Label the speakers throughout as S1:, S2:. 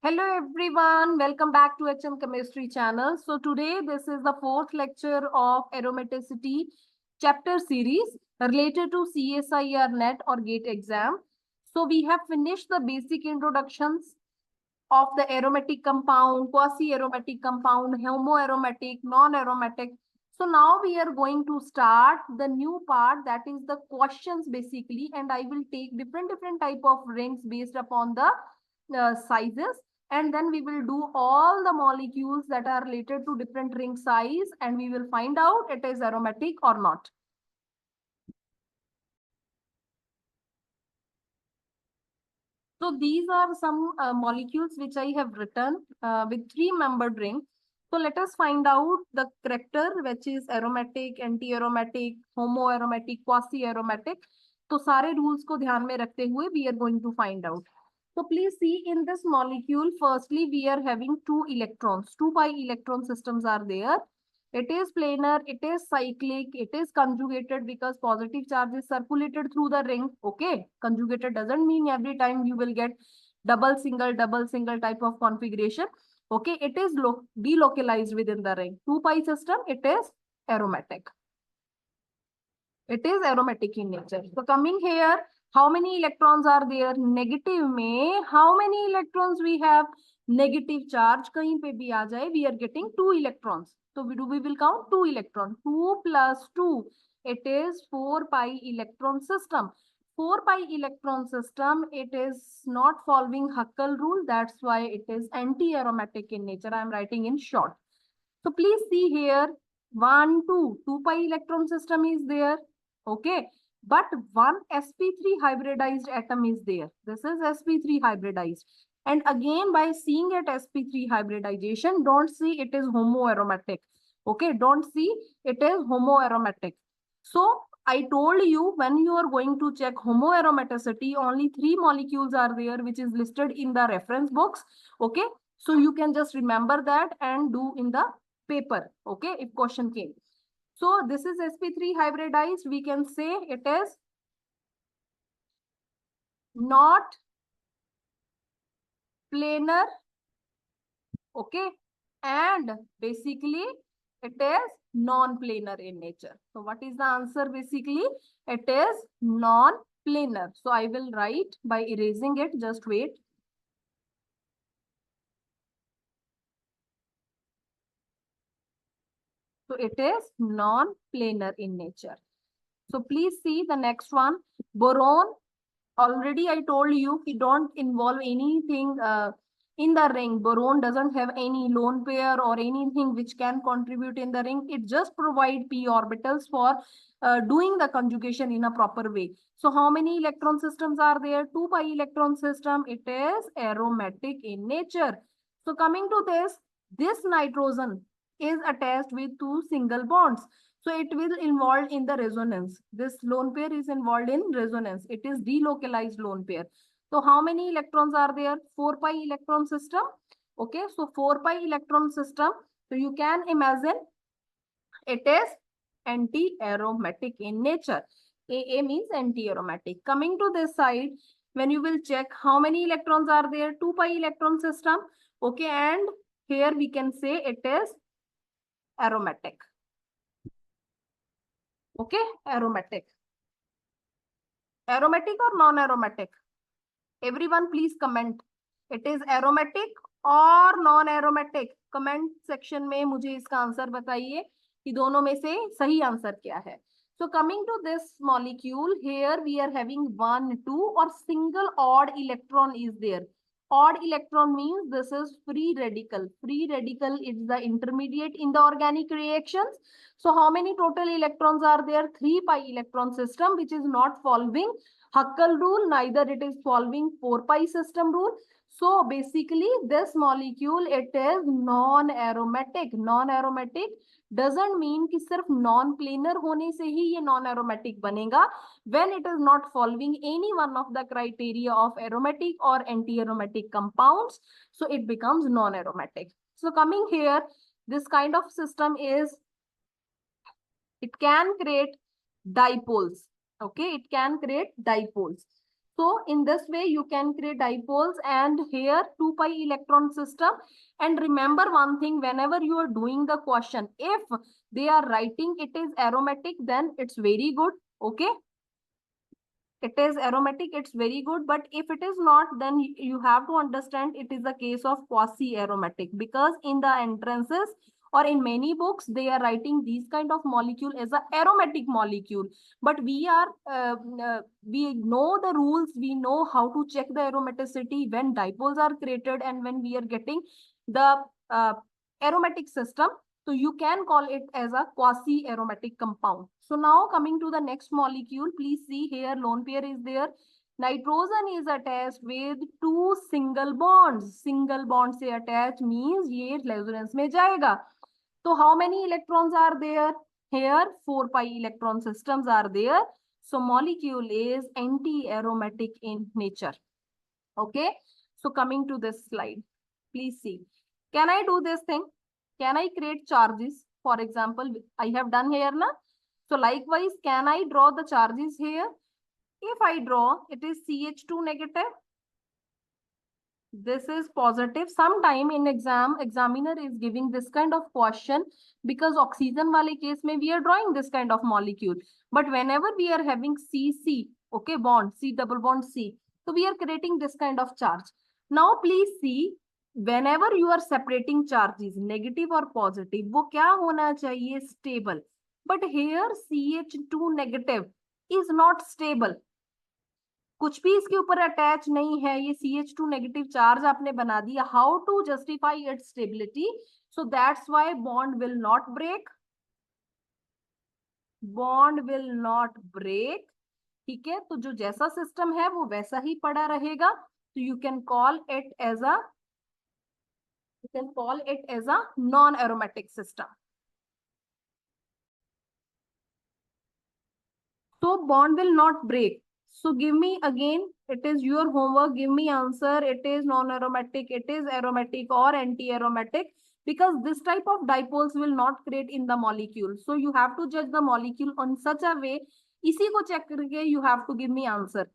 S1: Hello everyone, welcome back to HMchemistry channel. So today this is the fourth lecture of Aromaticity chapter series related to CSIRNET or GATE exam. So we have finished the basic introductions of the aromatic compound, quasi-aromatic compound, homoaromatic, non-aromatic. So now we are going to start the new part, that is the questions basically, and I will take different type of rings based upon the sizes, and then we will do all the molecules that are related to different ring size, and we will find out it is aromatic or not. So these are some molecules which I have written with three-membered ring. So let us find out the character, which is aromatic, anti-aromatic, homoaromatic, quasi-aromatic. तो सारे rules को ध्यान में रखते हुए we are going to find out. So please see in this molecule, firstly we are having two electrons. Two pi electron systems are there. It is planar, it is cyclic, it is conjugated because positive charge is circulated through the ring. Okay, conjugated doesn't mean every time you will get double single type of configuration. Okay, it is delocalized within the ring. 2 pi system, it is aromatic. It is aromatic in nature. So coming here, how many electrons are there? Negative में how many electrons we have? Negative charge कहीं पे भी आ जाए, we are getting 2 electrons. So we will count 2 electrons. 2 plus 2, it is 4 pi electron system. 4 pi electron system, it is not following Huckel rule. That's why it is anti-aromatic in nature. I am writing in short. So please see here, 1, 2, 2 pi electron system is there. Okay, but one sp3 hybridized atom is there. This is sp3 hybridized. And again, by seeing it sp3 hybridization, don't see it is homoaromatic. Okay, don't see it is homoaromatic. So I told you when you are going to check homoaromaticity, only 3 molecules are there, which is listed in the reference books. Okay, so you can just remember that and do in the paper. Okay, if question came. So this is sp3 hybridized. We can say it is not planar. Okay, and basically it is non-planar in nature. So what is the answer? Basically it is non-planar. So I will write by erasing it. Just wait. So it is non-planar in nature. So please see the next one. Boron. Already I told you we don't involve anything in the ring. Boron doesn't have any lone pair or anything which can contribute in the ring. It just provides p orbitals for doing the conjugation in a proper way. So how many electron systems are there? 2 pi electron system. It is aromatic in nature. So coming to this nitrogen is attached with 2 single bonds. So it will involved in the resonance. This lone pair is involved in resonance. It is delocalized lone pair. So how many electrons are there? 4 pi electron system. Okay, so 4 pi electron system. So you can imagine it is anti-aromatic in nature. AA means anti-aromatic. Coming to this side, when you will check how many electrons are there? 2 pi electron system. Okay, and here we can say it is aromatic. Okay, aromatic. Aromatic or non-aromatic? Everyone please comment. It is aromatic or non-aromatic? Comment section में मुझे इसका answer बताइए कि दोनों में से सही answer क्या है. So coming to this molecule, here we are having 1, 2 or single odd electron is there. Odd electron means this is free radical. Free radical is the intermediate in the organic reactions. So how many total electrons are there? 3 pi electron system, which is not following Huckel rule, neither it is following 4 pi system rule. So basically this molecule, it is non-aromatic. Non-aromatic doesn't mean कि सिर्फ non-planar होने से ही ये non-aromatic बनेगा. When it is not following any one of the criteria of aromatic or anti-aromatic compounds, so it becomes non-aromatic. So coming here, this kind of system is, it can create dipoles. Okay, it can create dipoles. So in this way, you can create dipoles, and here 2 pi electron system. And remember one thing, whenever you are doing the question, if they are writing it is aromatic, then it's very good. Okay. It is aromatic, it's very good. But if it is not, then you have to understand it is a case of quasi-aromatic, because in the entrances or in many books, they are writing these kind of molecule as a aromatic molecule. But we know the rules, we know how to check the aromaticity when dipoles are created and when we are getting the aromatic system. So you can call it as a quasi-aromatic compound. So now coming to the next molecule, please see here lone pair is there. Nitrogen is attached with 2 single bonds. Single bond से attached means ये resonance में जाएगा. So how many electrons are there? Here 4 pi electron systems are there. So molecule is anti-aromatic in nature. Okay. So coming to this slide, please see. Can I do this thing? Can I create charges? For example, I have done here na. So likewise, can I draw the charges here? If I draw, it is CH2 negative. This is positive. Sometime in exam, examiner is giving this kind of question, because oxygen wale case mein we are drawing this kind of molecule. But whenever we are having CC, okay, bond, C double bond C, so we are creating this kind of charge. Now please see, whenever you are separating charges, negative or positive, वो क्या होना चाहिए? Stable. But here CH2 negative is not stable. कुछ भी इसके ऊपर attach नहीं है, ये CH2 नेगेटिव चार्ज आपने बना दिया. How to justify its stability? So that's why bond will not break. Bond will not break. ठीक है, तो जो जैसा सिस्टम है वो वैसा ही पड़ा रहेगा. तो you can call it as a non aromatic system. So bond will not break. So give me again, it is your homework. Give me answer. It is non-aromatic, it is aromatic or anti-aromatic, because this type of dipoles will not create in the molecule. So you have to judge the molecule on such a way. इसी को check करके you have to give me answer.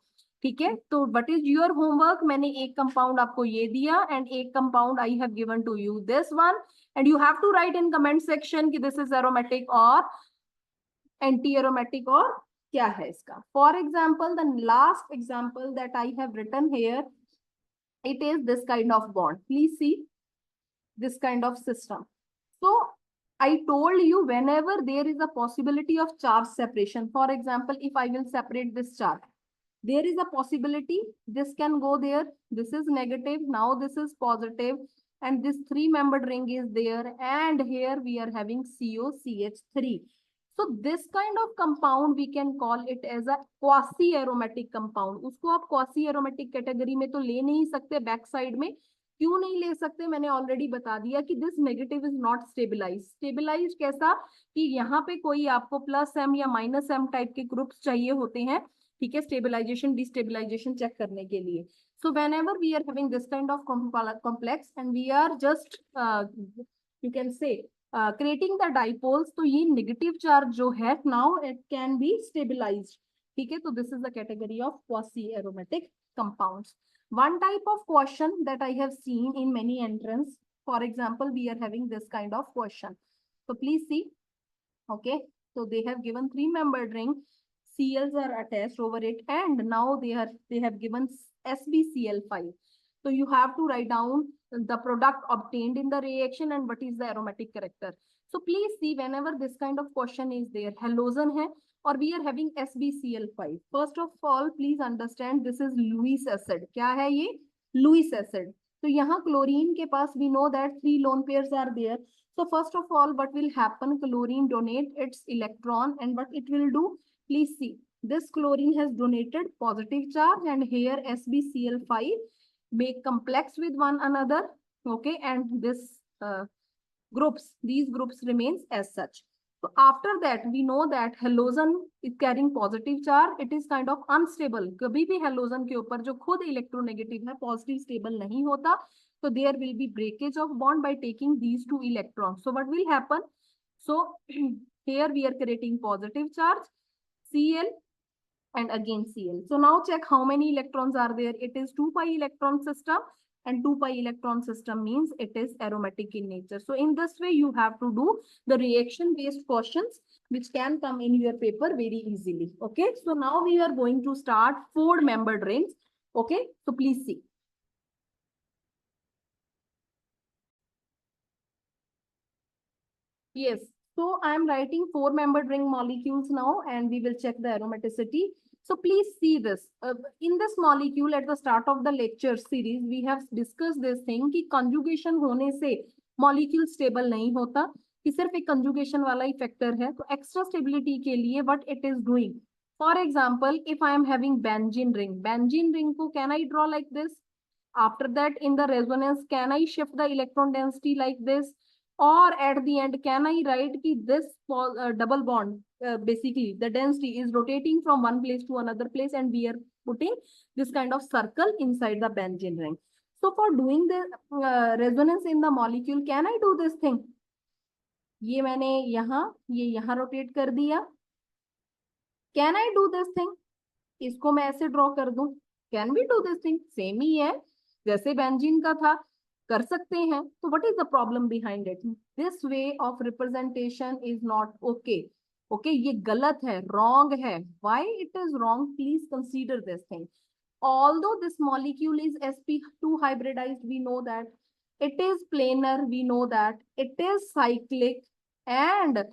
S1: ठीक है, तो what is your homework? मैंने एक compound आपको ये दिया and एक compound I have given to you this one, and you have to write in comment section कि this is aromatic or anti-aromatic or क्या है इसका. For example, the last example that I have written here, it is this kind of bond. Please see this kind of system. So I told you, whenever there is a possibility of charge separation, for example, if I will separate this charge, there is a possibility this can go there. This is negative, now this is positive, and this 3-membered ring is there, and here we are having COCH3. So this kind of compound we can call it as a quasi aromatic compound. उसको आप quasi aromatic category में तो ले नहीं सकते. Back side में क्यों नहीं ले सकते? मैंने ऑलरेडी बता दिया कि this negative is not stabilise. Stabilise कैसा? कि यहाँ पे कोई आपको +m या -m टाइप के ग्रुप्स चाहिए होते हैं. ठीक है, स्टेबिलाईजेशन डिस्टेबिलाईजेशन चेक करने के लिए. So whenever we are having this kind of complex and we are just you can say creating the dipoles, तो ये negative charge जो है now it can be stabilized. ठीक है, तो this is the category of quasi aromatic compounds. One type of question that I have seen in many entrance, for example, we are having this kind of question. So please see. Okay, so they have given 3-membered ring, Cls are attached over it, and now they have given SbCl5. So you have to write down the product obtained in the reaction and what is the aromatic character. So please see, whenever this kind of question is there, halogen hai or we are having SbCl5. First of all, please understand this is Lewis acid. क्या है ये? Lewis acid. तो यहाँ chlorine के पास we know that 3 lone pairs are there. So first of all, what will happen? Chlorine donate its electron, and what it will do? Please see. This chlorine has donated positive charge, and here SbCl5 make complex with one another. Okay, and this these groups remains as such. So after that, we know that halogen is carrying positive charge. It is kind of unstable. कभी भी halogen के ऊपर जो खुद electronegative है, positive stable नहीं होता. So there will be breakage of bond by taking these 2 electrons. So what will happen? So here we are creating positive charge, Cl, and again Cl. So now check how many electrons are there. It is 2 pi electron system, and 2 pi electron system means it is aromatic in nature. So in this way, you have to do the reaction based questions which can come in your paper very easily. Okay, so now we are going to start 4 membered rings. Okay, so please see. Yes, so I am writing 4 membered ring molecules now, and we will check the aromaticity. So please see this. In this molecule, at the start of the lecture series, we have discussed this thing कि conjugation होने से molecule stable नहीं होता, कि सिर्फ एक conjugation वाला ही factor है. तो extra stability के लिए what it is doing? For example, if I am having benzene ring को can I draw like this? After that, in the resonance, can I shift the electron density like this? Or at the end, can I write ki this double bond, basically the density is rotating from one place to another place, and we are putting this kind of circle inside the benzene ring. So for doing the resonance in the molecule, can I do this thing? ये मैंने ये यहाँ rotate कर दिया. Can I do this thing? इसको मैं ऐसे draw कर दूं. Can we do this thing? Same ही है, जैसे बेंजीन का था, कर सकते हैं. तो what is the problem behind it? This way of representation is not okay. Okay, ये गलत है, wrong है. Why it is wrong? Please consider this thing. Although this molecule is sp2 hybridized, we know that it is planar, we know that it is cyclic, and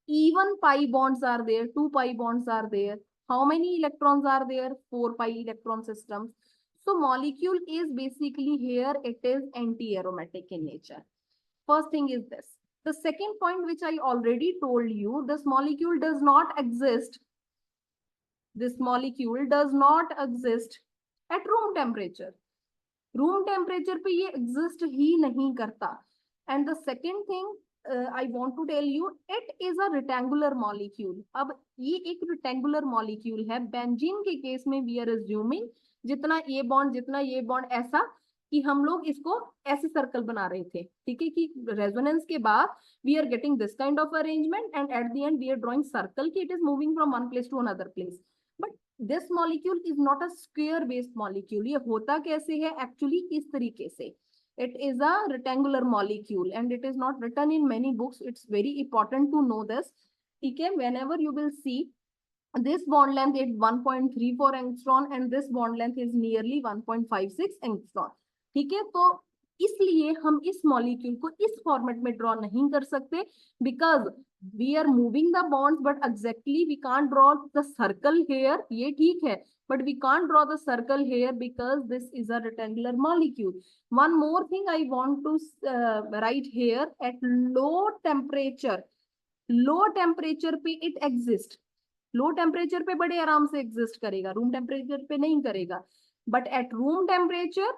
S1: even pi bonds are there, 2 pi bonds are there. How many electrons are there? 4 pi electron systems. So molecule is basically here, it is anti-aromatic in nature. First thing is this. The second point which I already told you, this molecule does not exist. This molecule does not exist at room temperature. Room temperature पे ये exist ही नहीं करता. And the second thing I want to tell you, it is a rectangular molecule. अब ये एक rectangular molecule है. Benzene के case में we are assuming जितना ये बॉन्ड ऐसा कि हम लोग इसको ऐसे सर्कल बना रहे थे. ठीक है, कि रेजोनेंस के बाद we are getting this kind of arrangement, and at the end we are drawing circle कि it is moving from one place to another place. But this molecule is not a square based molecule. ये होता कैसे है actually इस तरीके से. It is a rectangular molecule and it is not written in many books. It's very important to know this. ठीक है, whenever you will see this bond length is 1.34 angstrom and this bond length is nearly 1.56 angstrom. ठीक है, तो इसलिए हम इस molecule को इस फॉर्मेट में ड्रॉ नहीं कर सकते, because we are moving the bonds, but exactly we can't draw the circle here. ये ठीक है, but we can't draw the circle here because this is a rectangular molecule. One more thing I want to write here, at low temperature पे it exists. Low temperature पे बड़े आराम से exist करेगा, room temperature पे नहीं करेगा. But at room temperature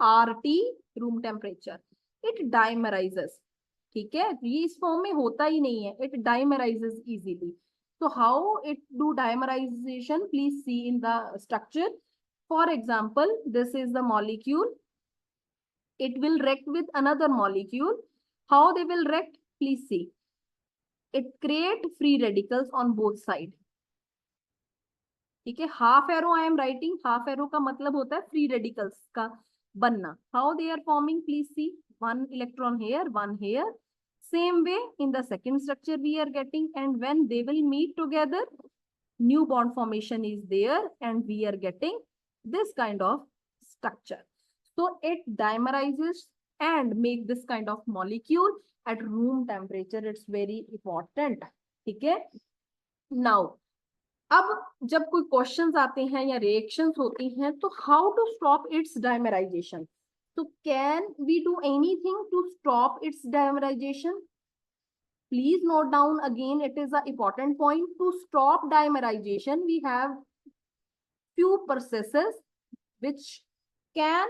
S1: RT, room temperature, it dimerizes. ठीक है, ये इस फॉर्म में होता ही नहीं है, it dimerizes easily. So how it do dimerization? Please see in the structure. For example, this is the molecule. It will react with another molecule. How they will react? Please see. It create free radicals on both sides. ठीक है, half arrow I am writing. Half arrow का मतलब होता है free radicals का बनना. How they are forming? Please see. One electron here, one here. Same way in the second structure we are getting, and when they will meet together, new bond formation is there and we are getting this kind of structure. So it dimerizes and make this kind of molecule at room temperature. It's very important. ठीक है, now अब जब कोई questions आते हैं या reactions होती हैं, तो how to stop its dimerization. So can we do anything to stop its dimerization? Please note down again, it is an important point. To stop dimerization, we have few processes which can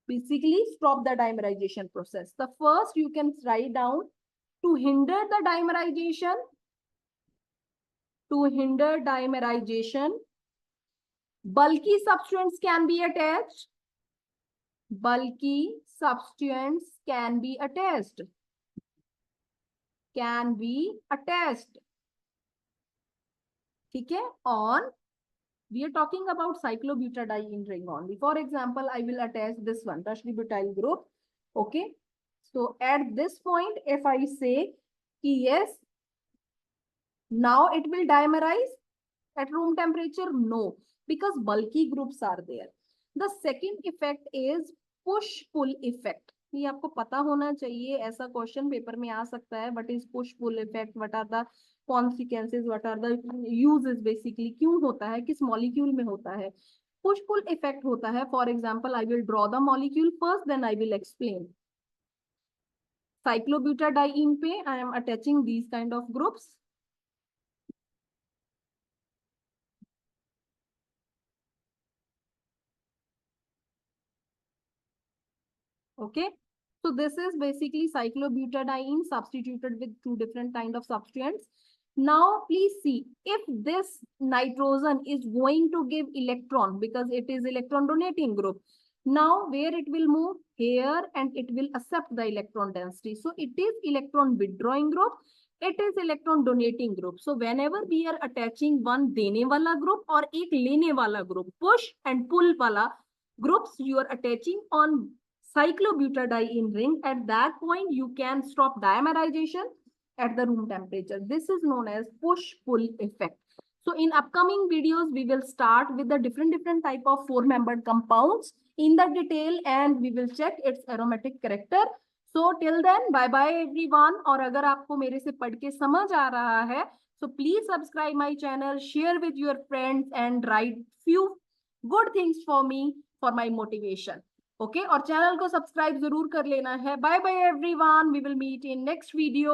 S1: basically stop the dimerization process. The first you can write down, to hinder the dimerization, bulky substituents can be attached. Bulky substituents can be attached. ठीक है, on we are talking about cyclobutadiene ring only. For example, I will attach this one, tertiary butyl group. Okay, so at this point, if I say yes, now it will dimerize at room temperature, no, because bulky groups are there. The second effect is push pull effect. ये आपको पता होना चाहिए, ऐसा question paper में आ सकता है. What is push pull effect? What are the consequences? What are the uses? Basically क्यों होता है, किस मॉलिक्यूल में होता है. पुश पुल इफेक्ट होता है. For example, I will draw the molecule first, then I will explain. Cyclobutadiene पे I am attaching these kind of groups. Okay, so this is basically cyclobutadiene substituted with two different kind of substituents. Now please see, if this nitrogen is going to give electron, because it is electron donating group, now where it will move here and it will accept the electron density. So it is electron withdrawing group, it is electron donating group. So whenever we are attaching one dene wala group or ek lene wala group, push and pull wala groups, you are attaching on cyclobutadiene ring, at that point you can stop dimerization at the room temperature. This is known as push-pull effect. So in upcoming videos, we will start with the different type of four-membered compounds in the detail, and we will check its aromatic character. So till then, bye bye everyone. और अगर आपको मेरे से पढ़ के समझ आ रहा है, so please subscribe my channel, share with your friends, and write few good things for me for my motivation. Okay, और चैनल को सब्सक्राइब जरूर कर लेना है. Bye bye everyone, we will meet in next video.